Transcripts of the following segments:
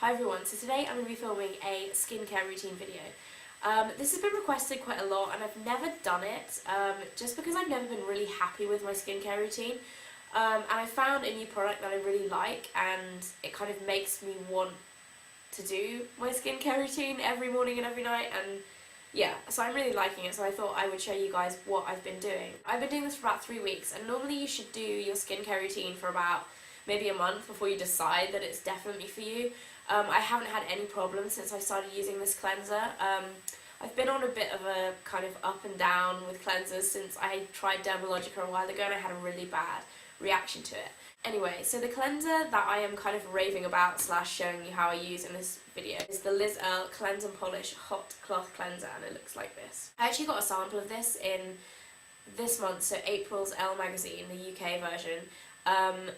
Hi everyone, so today I'm going to be filming a skincare routine video. This has been requested quite a lot and I've never done it just because I've never been really happy with my skincare routine. And I found a new product that I really like and it kind of makes me want to do my skincare routine every morning and every night, and yeah, so I'm really liking it, so I thought I would show you guys what I've been doing. I've been doing this for about 3 weeks, and normally you should do your skincare routine for about maybe a month before you decide that it's definitely for you. I haven't had any problems since I started using this cleanser. I've been on a bit of a kind of up and down with cleansers since I tried Dermalogica a while ago and I had a really bad reaction to it. Anyway, so the cleanser that I am kind of raving about slash showing you how I use in this video is the Liz Earle Cleanse and Polish Hot Cloth Cleanser, and it looks like this. I actually got a sample of this in this month, so April's Elle magazine, the UK version.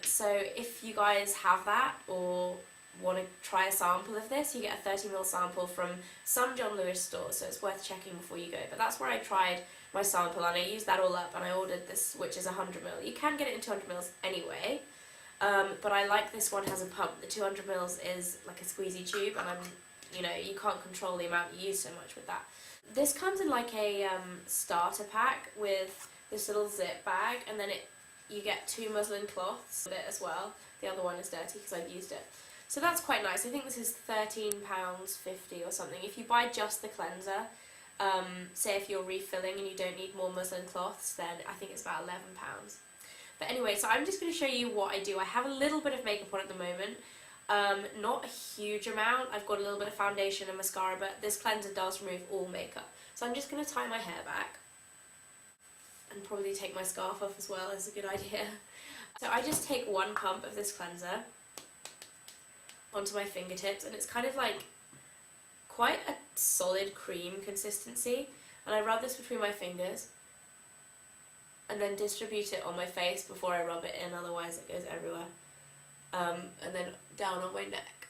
So if you guys have that or want to try a sample of this, you get a 30ml sample from some John Lewis store, so it's worth checking before you go. But that's where I tried my sample and I used that all up and I ordered this, which is 100ml. You can get it in 200ml anyway, but I like this one has a pump. The 200ml is like a squeezy tube and you can't control the amount you use so much with that. This comes in like a starter pack with this little zip bag, and then you get 2 muslin cloths with it as well. The other one is dirty because I've used it. So that's quite nice. I think this is £13.50 or something. If you buy just the cleanser, say if you're refilling and you don't need more muslin cloths, then I think it's about £11. But anyway, so I'm just going to show you what I do. I have a little bit of makeup on at the moment, not a huge amount. I've got a little bit of foundation and mascara, but this cleanser does remove all makeup. So I'm just going to tie my hair back and probably take my scarf off as well, is a good idea. So I just take 1 pump of this cleanser onto my fingertips, and it's kind of like quite a solid cream consistency, and I rub this between my fingers and then distribute it on my face before I rub it in, otherwise it goes everywhere, and then down on my neck.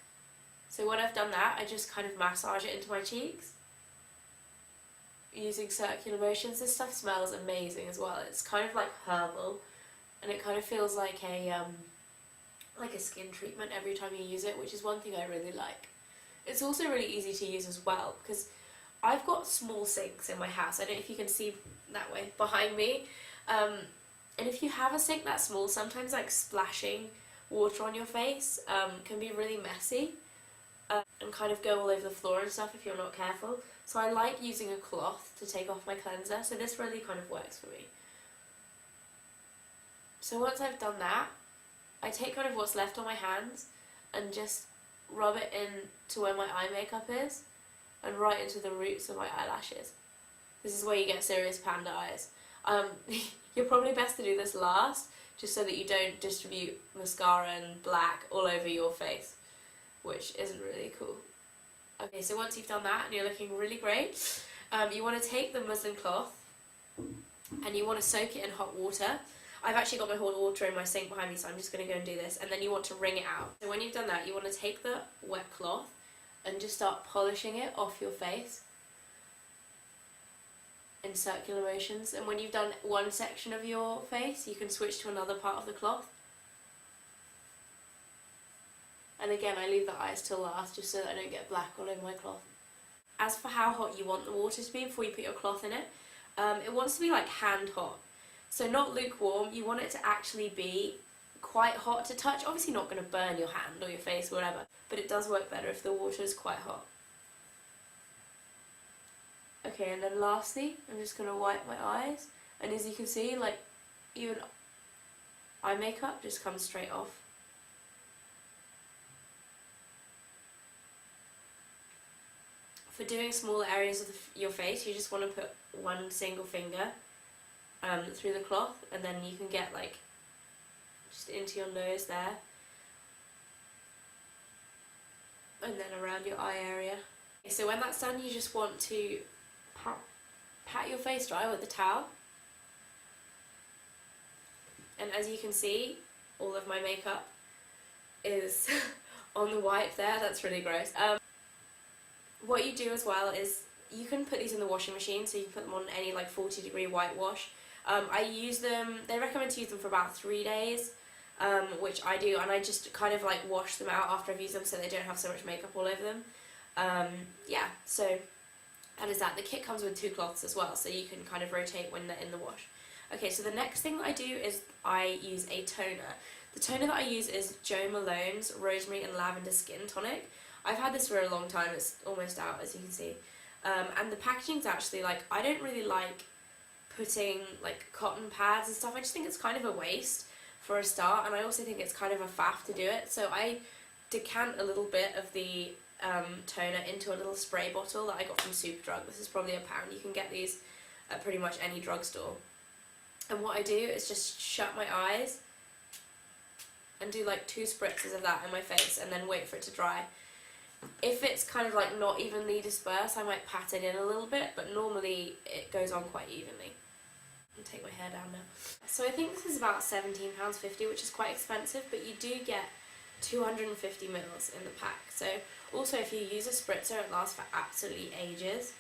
So when I've done that, I just kind of massage it into my cheeks using circular motions. This stuff smells amazing as well. It's kind of like herbal and it kind of feels like a skin treatment every time you use it, which is one thing I really like. It's also really easy to use as well because I've got small sinks in my house. I don't know if you can see that way behind me. And if you have a sink that small, sometimes like splashing water on your face can be really messy and kind of go all over the floor and stuff if you're not careful. So I like using a cloth to take off my cleanser, so this really kind of works for me. So once I've done that, I take kind of what's left on my hands and just rub it in to where my eye makeup is and right into the roots of my eyelashes. This is where you get serious panda eyes. You're probably best to do this last, just so that you don't distribute mascara and black all over your face, which isn't really cool. Okay, so once you've done that and you're looking really great, you want to take the muslin cloth and you want to soak it in hot water. I've actually got my hot water in my sink behind me, so I'm just going to go and do this. And then you want to wring it out. So when you've done that, you want to take the wet cloth and just start polishing it off your face in circular motions. And when you've done one section of your face, you can switch to another part of the cloth. And again, I leave the eyes till last just so that I don't get black all over my cloth. As for how hot you want the water to be before you put your cloth in it, it wants to be like hand hot. So not lukewarm, you want it to actually be quite hot to touch. Obviously not going to burn your hand or your face or whatever, but it does work better if the water is quite hot. Okay, and then lastly, I'm just going to wipe my eyes, and as you can see, like, even eye makeup just comes straight off. For doing smaller areas of your face, you just want to put one single finger through the cloth, and then you can get like just into your nose there and then around your eye area. Okay, so when that's done, you just want to pat your face dry with the towel, and as you can see, all of my makeup is on the wipe there. That's really gross. What you do as well is you can put these in the washing machine, so you can put them on any like 40-degree whitewash. I use them, they recommend to use them for about 3 days, which I do, and I just kind of like wash them out after I've used them so they don't have so much makeup all over them. Yeah, so that is that. The kit comes with 2 cloths as well, so you can kind of rotate when they're in the wash. Okay, so the next thing that I do is I use a toner. The toner that I use is Jo Malone's Rosemary and Lavender Skin Tonic. I've had this for a long time, it's almost out as you can see. And the packaging's actually like, I don't really like putting like cotton pads and stuff. I just think it's kind of a waste for a start, and I also think it's kind of a faff to do it. So I decant a little bit of the toner into a little spray bottle that I got from Superdrug. This is probably £1. You can get these at pretty much any drugstore. And what I do is just shut my eyes and do like 2 spritzes of that in my face and then wait for it to dry. If it's kind of like not evenly dispersed, I might pat it in a little bit, but normally it goes on quite evenly. I'll take my hair down now. So I think this is about £17.50, which is quite expensive, but you do get 250 mils in the pack. So also if you use a spritzer, it lasts for absolutely ages.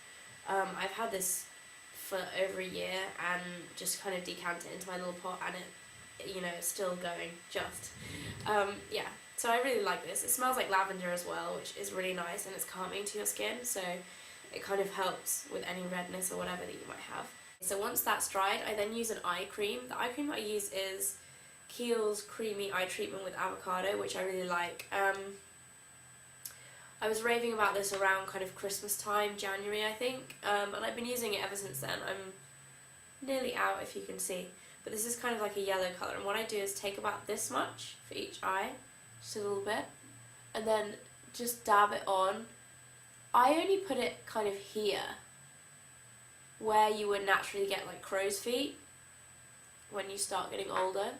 I've had this for over a year and just kind of decant it into my little pot, and it, you know, it's still going just. Yeah, so I really like this. It smells like lavender as well, which is really nice, and it's calming to your skin, so it kind of helps with any redness or whatever that you might have. So once that's dried, I then use an eye cream. The eye cream that I use is Kiehl's Creamy Eye Treatment with Avocado, which I really like. I was raving about this around kind of Christmas time, January I think, and I've been using it ever since then. I'm nearly out if you can see, but this is kind of like a yellow colour, and what I do is take about this much for each eye, just a little bit, and then just dab it on. I only put it kind of here, where you would naturally get like crow's feet when you start getting older.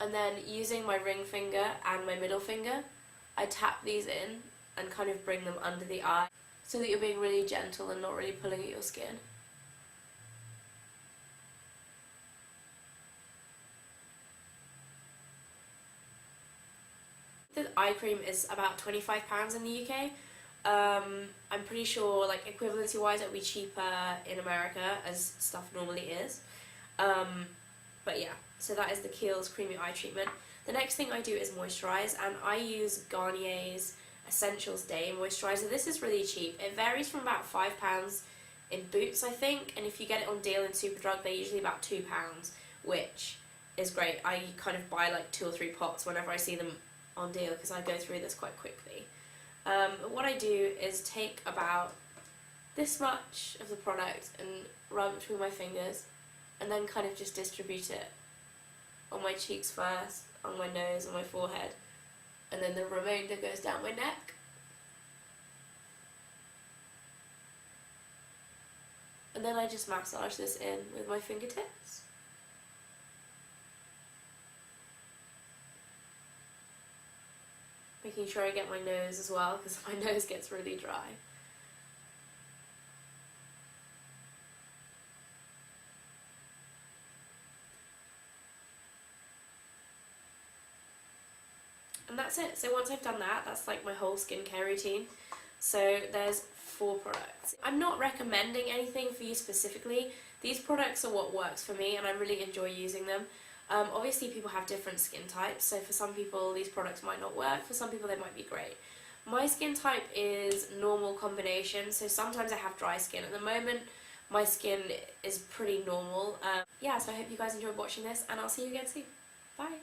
And then using my ring finger and my middle finger, I tap these in and kind of bring them under the eye so that you're being really gentle and not really pulling at your skin. The eye cream is about £25 in the UK. I'm pretty sure, like, equivalency wise, it would be cheaper in America, as stuff normally is. But yeah, so that is the Kiehl's Creamy Eye Treatment. The next thing I do is moisturise, and I use Garnier's Essentials Day Moisturiser. This is really cheap. It varies from about £5 in Boots, I think, and if you get it on deal in Superdrug, they're usually about £2, which is great. I kind of buy like 2 or 3 pots whenever I see them on deal, because I go through this quite quickly. What I do is take about this much of the product and rub it between my fingers, and then kind of just distribute it on my cheeks first, on my nose, on my forehead, and then the remainder goes down my neck. And then I just massage this in with my fingertips. Making sure I get my nose as well, because my nose gets really dry. And that's it. So once I've done that, that's like my whole skincare routine. So there's 4 products. I'm not recommending anything for you specifically. These products are what works for me, and I really enjoy using them. Obviously people have different skin types, so for some people these products might not work, for some people they might be great. My skin type is normal combination, so sometimes I have dry skin. At the moment my skin is pretty normal. Yeah, so I hope you guys enjoyed watching this, and I'll see you again soon. Bye!